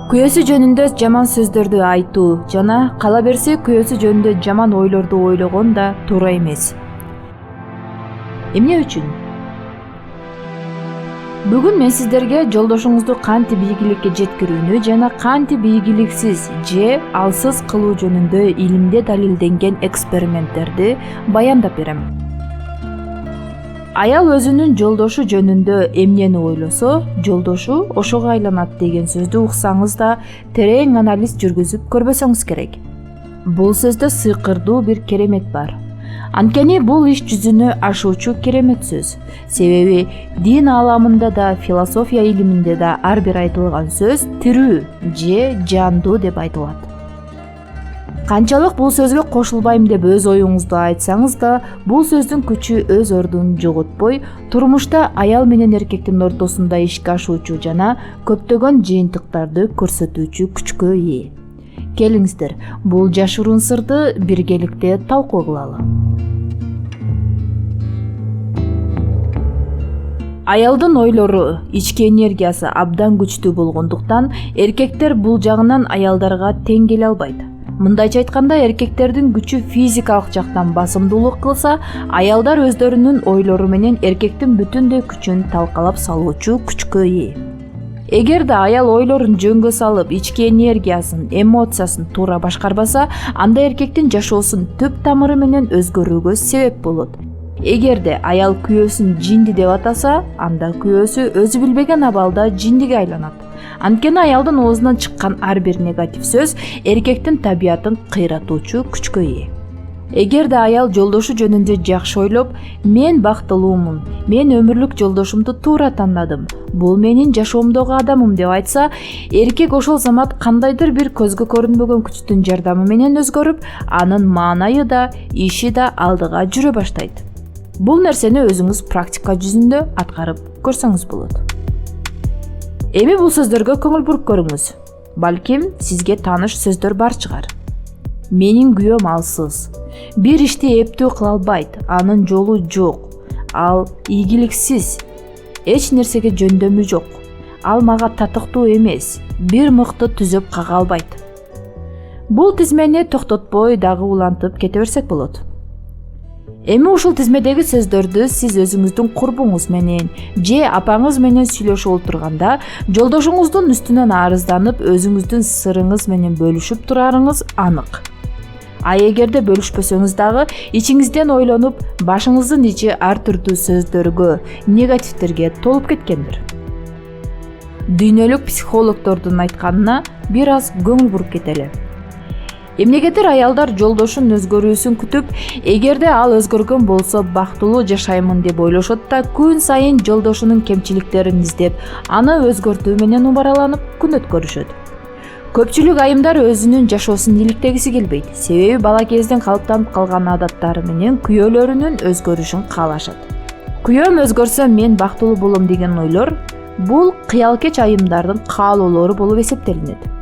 Күйөөсү жөнүндө жаман сөздөрдү айтуу жана кала берсе күйөөсү жөнүндө жаман ойлорду ойлогон да туура эмес. Эмне үчүн? Бүгүн мен сиздерге жолдошуңузду кантип ийгиликке жеткирүүнү жана кантип ийгиликсиз же алсыз кылуу жөнүндө илимде далилденген эксперименттерди баяндап берем. Аял өзүнүн жолдошу жөнүндө эмнени ойлосо, жолдошу ошого айланат деген сөздү уксаңыз да терең анализ жүргүзүп көрбөсөңүз керек. Бул сөздө сыйкырдуу бир керемет бар. Анткени бул иш жүзүнө ашуучу керемет сөз. Себеби дин ааламында да, философия илиминде да ар бир айтылган сөз тирүү же жандуу деп айтылат. Канчалык бул сөзгө кошулбайм деп өз оюңузду айтсаңыз да, бул сөздүн күчү өз ордун жоготпой, турмушта аял менен эркектин ортосунда ишке ашуучу жана көптөгөн жыйынтыктарды көрсөтүүчү күчкө ээ. Келиңиздер, бул жашыруун сырды биргеликте талкуу кылалы. Аялдын ойлору, ички энергиясы абдан күчтүү болгондуктан, эркектер бул жагынан аялдарга тең келе албайт. Мындайча айтканда, эркектердин күчү физикалык жактан басымдуулук кылса, аялдар өздөрүнүн ойлору менен эркектин бүтүндөй күчүн талкалап салуучу күчкө ээ. Эгерде аял ойлорун жөнгө салып, ички энергиясын, эмоциясын туура башкарбаса, анда эркектин жашоосун түп тамыры менен өзгөрүүгө себеп болот. Эгерде аял күйөөсүн жинди деп атаса, анда күйөөсү өзү билбеген абалда жиндиге айланат. Анткени аялдын оозунан чыккан ар бир негатив сөз эркектин табиятын кыйратуучу күчкө ээ. Эгерде аял жолдошу жөнүндө жакшы ойлоп, мен бактылуумун, мен өмүрлүк жолдошумду туура тандадым, бул менин жашоомдогу адамым деп айтса, эркек ошол замат кандайдыр бир көзгө көрүнбөгөн күчтүн жардамы менен өзгөрүп, анын маанайы да, иши да алдыга жүрө баштайт. Бул нерсени өзүңүз практика жүзүндө аткарып көрсөңүз болот. Эми бул сөздөргө көңүл буруп көрүңүз. Балким сизге тааныш сөздөр бар чыгар. Менин күйөөм алсыз. Бир ишти эптүү кыла албайт, анын жолу жок. Ал ийгиликсиз. Эч нерсеге жөндөмү жок. Ал мага татыктуу эмес. Бир мыкты түзөп кага албайт. Бул тизмени токтотпой дагы улантып кете берсек болот. Эми ушул тизмедеги сөздөрдү сиз өзүңүздүн курбуңуз менен же апаңыз менен сүйлөшүп олтурганда, жолдошуңуздун үстүнөн арызданып, өзүңүздүн сырыңыз менен бөлүшүп турарыңыз анык. А эгерде бөлүшпөсөңүз дагы, ичиңизден ойлонуп, башыңыздын ичи ар түрдүү сөздөргө, негативтерге толуп кеткендир. Дүйнөлүк психологдордун айтканына бир аз көңүл буруп кетели. Эмнегедир аялдар жолдошун өзгөрүүсүн күтүп, эгерде ал өзгөргөн болсо бактылуу жашаймын деп ойлошот да, күн сайын жолдошунун кемчиликтерин издеп, аны өзгөртүү менен убараланып күн өткөрүшөт. Көпчүлүк айымдар өзүнүн жашоосун иликтегиси келбейт, себеби бала кезден калыптанып калган адаттары менен күйөөлөрүнүн өзгөрүшүн каалашат. Күйөөм өзгөрсө мен бактылуу болом деген ойлор бул кыялкеч айымдардын каалоолору болуп эсептелинет.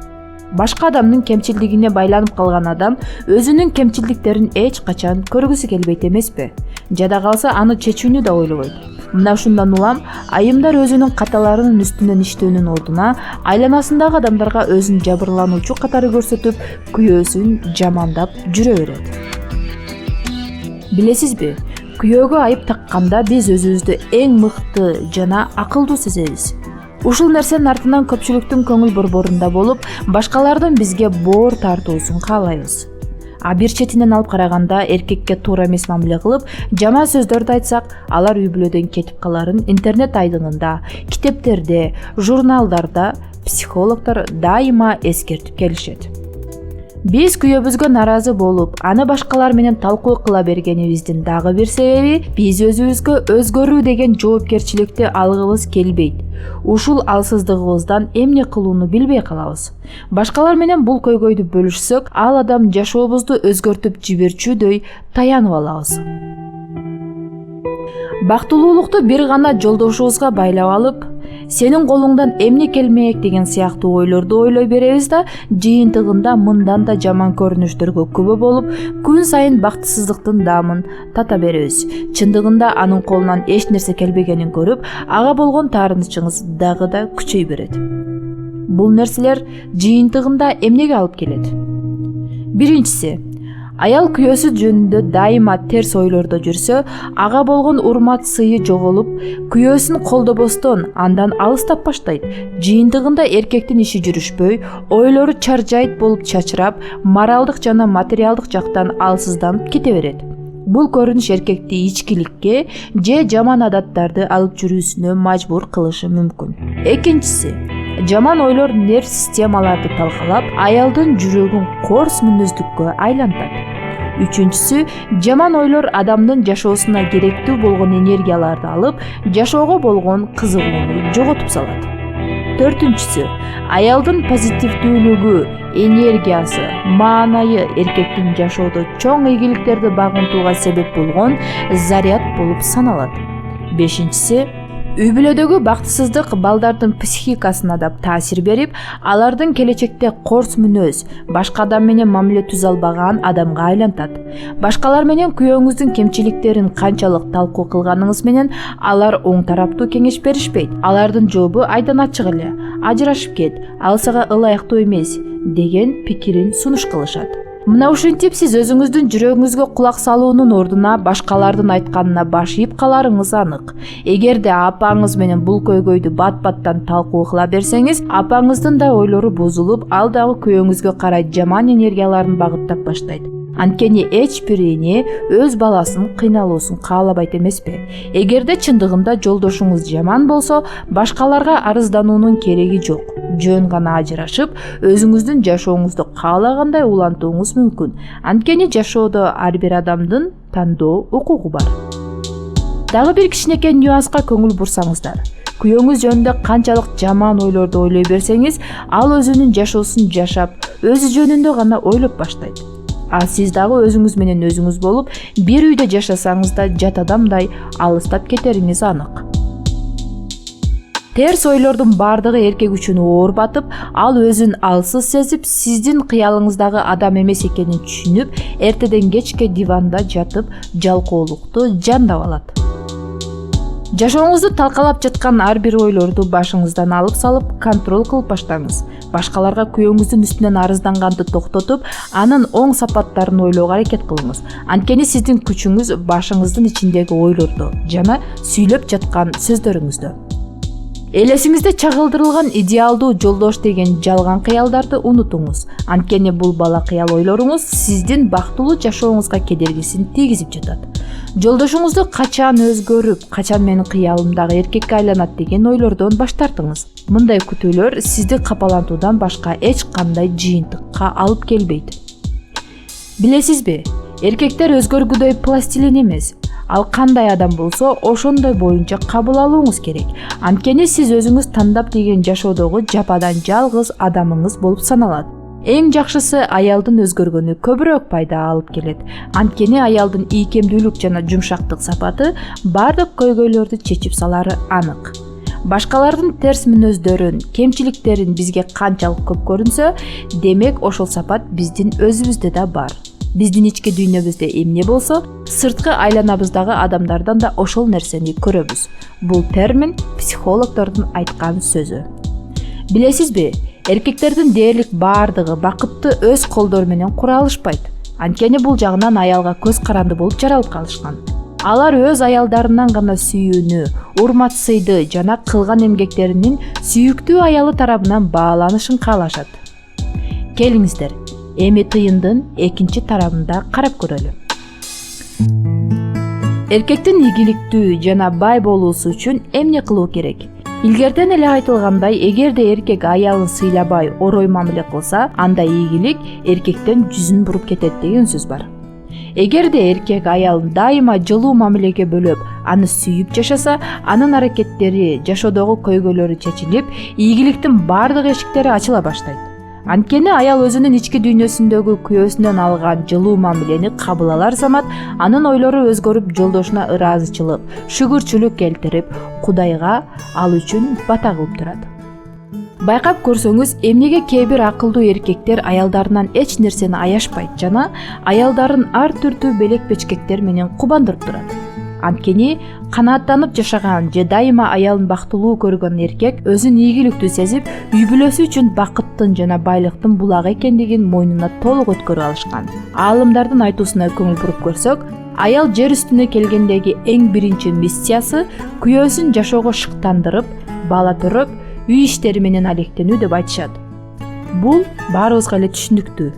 Башка адамдын кемчилдигине байланып калган адам өзүнүн кемчилдиктерин эч качан көргүсү келбейт эмеспи? Жада калса аны чечүүнү да ойлобойт. Мына ушундан улам айымдар өзүнүн каталарынын үстүнөн иштөөнүн ордуна айланасындагы адамдарга өзүн жабырлануучу катары көрсөтүп, күйөөсүн жамандап жүрө берет. Билесизби? Күйөөгө айып такканда биз өзүбүздү эң мыкты жана акылдуу сезебиз. Ушул нерсенин артынан көпчүлүктүн көңүл борборунда болуп, башкалардын бизге боор тартуусун каалайбыз. А бир четинен алып караганда, эркекке туура эмес мамиле кылып, жаман сөздөрдү айтсак, алар үй бүлөдөн кетип каларын интернет айдыңында, китептерде, журналдарда психологдор дайыма эскертип келишет. Биз күйөөбүзгө наразы болуп, аны башкалар менен талкуу кыла бергенибиздин дагы бир себеби, биз өзүбүзгө өзгөрүү деген жоопкерчиликти алгыбыз келбейт. Ушул алсыздыгыбыздан эмне кылууну билбей калабыз. Башкалар менен бул көйгөйдү бөлүшсөк, ал адам жашообузду өзгөртүп жиберчүдөй таянып алабыз. Бактылуулукту бир гана жолдошубузга байлап алып, сенин колуңдан эмне келмек деген сыяктуу ойлорду ойлой беребиз да, жыйынтыгында мындан да жаман көрүнүштөргө күбө болуп, күн сайын бактысыздыктын даамын тата беребиз. Чындыгында анын колунан эч нерсе келбегенин көрүп, ага болгон таарынычыңыз дагы да күчөй берет. Бул нерселер жыйынтыгында эмнеге алып келет? Биринчиси, аял күйөөсү жөнүндө дайыма терс ойлордо жүрсө, ага болгон урмат сыйы жоголуп, күйөөсүн колдобостон андан алыстап баштайт. Жыйынтыгында эркектин иши жүрүшпөй, ойлору чаржайт болуп чачырап, моралдык жана материалдык жактан алсызданып кете берет. Бул көрүнүш эркекти ичкиликке же жаман адаттарды алып жүрүүсүнө мажбур кылышы мүмкүн. Экинчиси, жаман ойлор нерв системаларды талкалап, аялдын жүрөгүн корс мүнөздүккө айлантат. Үчүнчүсү, жаман ойлор адамдын жашоосуна керектүү болгон энергияларды алып, жашоого болгон кызыгууну жоготуп салат. Төртүнчүсү, аялдын позитивдүүлүгү, энергиясы, маанайы эркектин жашоодо чоң ийгиликтерди багынтууга себеп болгон заряд болуп саналат. Бешинчиси, үй бүлөдөгү бактысыздык балдардын психикасына да таасир берип, алардын келечекте корс мүнөз, башка адам менен мамиле түзө албаган адамга айлантат. Башкалар менен күйөөңүздүн кемчиликтерин канчалык талкуу кылганыңыз менен алар оң тараптуу кеңеш беришпейт. Алардын жообу айдан ачык эле: ажырашып кет, ал сага ылайыктуу эмес деген пикирин сунуш кылышат. Мына ушинтип сиз өзүңүздүн жүрөгүңүзгө кулак салуунун ордуна башкалардын айтканына баш ийип каларыңыз анык. Эгерде апаңыз менен бул көйгөйдү бат-баттан талкуу кыла берсеңиз, апаңыздын да ойлору бузулуп, ал дагы күйөөңүзгө карай жаман энергияларын багыттап баштайт. Анткени эч бир эне өз баласын кыйналуусун каалабайт эмеспи? Эгерде чындыгында жолдошуңуз жаман болсо, башкаларга арыздануунун кереги жок. Жөн гана ажырашып, өзүңүздүн жашооңузду каалагандай улантууңуз мүмкүн. Анткени жашоодо ар бир адамдын тандоо укугу бар. Дагы бир кичинекей нюанска көңүл бурсаңыздар. Күйөөңүз жөнүндө канчалык жаман ойлорду ойлой берсеңиз, ал өзүнүн жашоосун жашап, өзү жөнүндө гана ойлоп баштайт. А сиз дагы өзүңүз менен өзүңүз болуп, бир үйдө жашасаңыз да жат адамдай алыстап кетериңиз анык. Терс ойлордун бардыгы эркек үчүн оор батып, ал өзүн алсыз сезип, сиздин кыялыңыздагы адам эмес экенин түшүнүп, эртеден кечке диванда жатып, жалкоолукту жандап алат. Жашооңузду талкалап жаткан ар бир ойлорду башыңыздан алып салып, контроль кылып баштаңыз. Башкаларга күйөөңүздүн үстүнөн арызданганды токтотуп, анын оң сапаттарын ойлоого аракет кылыңыз. Анткени сиздин күчүңүз башыңыздын ичиндеги ойлордо жана сүйлөп жаткан сөздөрүңүздө. Элесиңизде чагылдырылган идеалдуу жолдош деген жалган кыялдарды унутуңуз. Анткени бул бала кыял ойлоруңуз сиздин бактылуу жашооңузга кедергисин тийгизип жатат. Жолдошуңузду качан өзгөрүп, качан менин кыялымдагы эркекке айланат деген ойлордон баш тартыңыз. Мындай күтүүлөр сизди капалантуудан башка эч кандай жыйынтыкка алып келбейт. Билесизби, эркектер өзгөргүдөй пластилин эмес. Ал кандай адам болсо, ошондой боюнча кабыл алууңуз керек. Анткени сиз өзүңүз тандап деген жашоодогу жападан жалгыз адамыңыз болуп саналат. Эң жакшысы аялдын өзгөргөнү көбүрөөк пайда алып келет. Анткени аялдын ийкемдүүлүк жана жумшактык сапаты бардык көйгөйлөрдү чечип салары анык. Башкалардын терс мүнөздөрүн, кемчиликтерин бизге канчалык көп көрүнсө, демек ошол сапат биздин өзүбүздө да бар. Биздин ички дүйнөбүздө эмне болсо, сырткы айланабыздагы адамдардан да ошол нерсени көрөбүз. Бул термин психологдордун айткан сөзү. Билесизби, эркектердин дээрлик бардыгы бакытты өз колдору менен кура алышпайт. Анткени бул жагынан аялга көз каранды болуп жаралып калышкан. Алар өз аялдарынан гана сүйүүнү, урмат сыйды жана кылган эмгектеринин сүйүктүү аялы тарабынан бааланышын каалашат. Келиңиздер, эми тыйындын экинчи тарабында карап көрөлү. Эркектин ийгиликтүү жана бай болуусу үчүн эмне кылуу керек? Илгерден эле айтылгандай, эгерде эркек аялын сыйлабай, орой мамиле кылса, анда ийгилик эркектен жүзүн буруп кетет деген сөз бар. Эгерде эркек аялын дайыма жылуу мамилеге бөлөп, аны сүйүп жашаса, анын аракеттери, жашоодогу көйгөйлөрү чечилип, ийгиликтин бардык эшиктери ачыла баштайт. Анткени аял өзүнүн ички дүйнөсүндөгү күйөөсүнөн алган жылуу мамилени кабыл алар замат, анын ойлору өзгөрүп, жолдошуна ыраазычылык, шүгүрчүлүк келтирип, Кудайга ал үчүн бата кылып турат. Байкап көрсөңүз, эмнеге кээ бир акылдуу эркектер аялдарынан эч нерсени аяшпайт жана аялдарын ар түрдүү белек-бечкектер менен кубандырып турат. Анткени канааттанып жашаган же дайыма аялын бактылуу көргөн эркек өзүн ийгиликтүү сезип, үй бүлөсү үчүн бакыттын жана байлыктын булагы экендигин мойнуна толук өткөрүп алышкан. Аалымдардын айтуусуна көңүл буруп көрсөк, аял жер үстүнө келгендеги эң биринчи миссиясы күйөөсүн жашоого шыктандырып, бала төрөп, үй иштери менен алектенүү деп айтышат. Бул баарыбызга эле түшүнүктүү.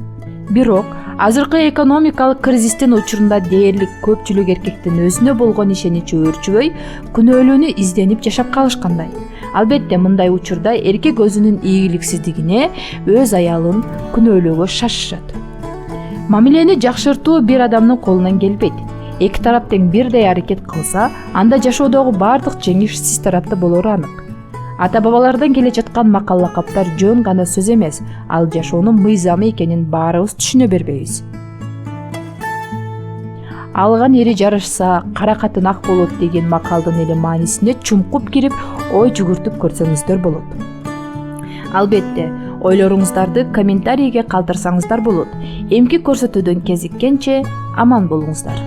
Бирок азыркы экономикалык кризистин учурунда дээрлик көпчүлүк эркектин өзүнө болгон ишеничи өөрчүбөй, күнөөлүүнү изденип жашап калышкандай. Албетте мындай учурда эркек өзүнүн ийгиликсиздигине өз аялын күнөөлөөгө шашышат. Мамилени жакшыртуу бир адамдын колунан келбейт. Эки тарап тең бирдей аракет кылса, анда жашоодогу бардык жеңиш сиз тарапта болору анык. Ата-бабалардан келе жаткан макал лакаптар жөн гана сөз эмес, ал жашоонун мыйзамы экенин баарыбыз түшүнө бербейбиз. Алган эри жарышса, кара катын ак болот деген макалдын эле маанисине чумкуп кирип, ой жүгүртүп көрсөңүздөр болот. Албетте, ойлоруңуздарды комментарийге калтырсаңыздар болот. Эмки көрсөтүүдөн кезиккенче аман болуңуздар.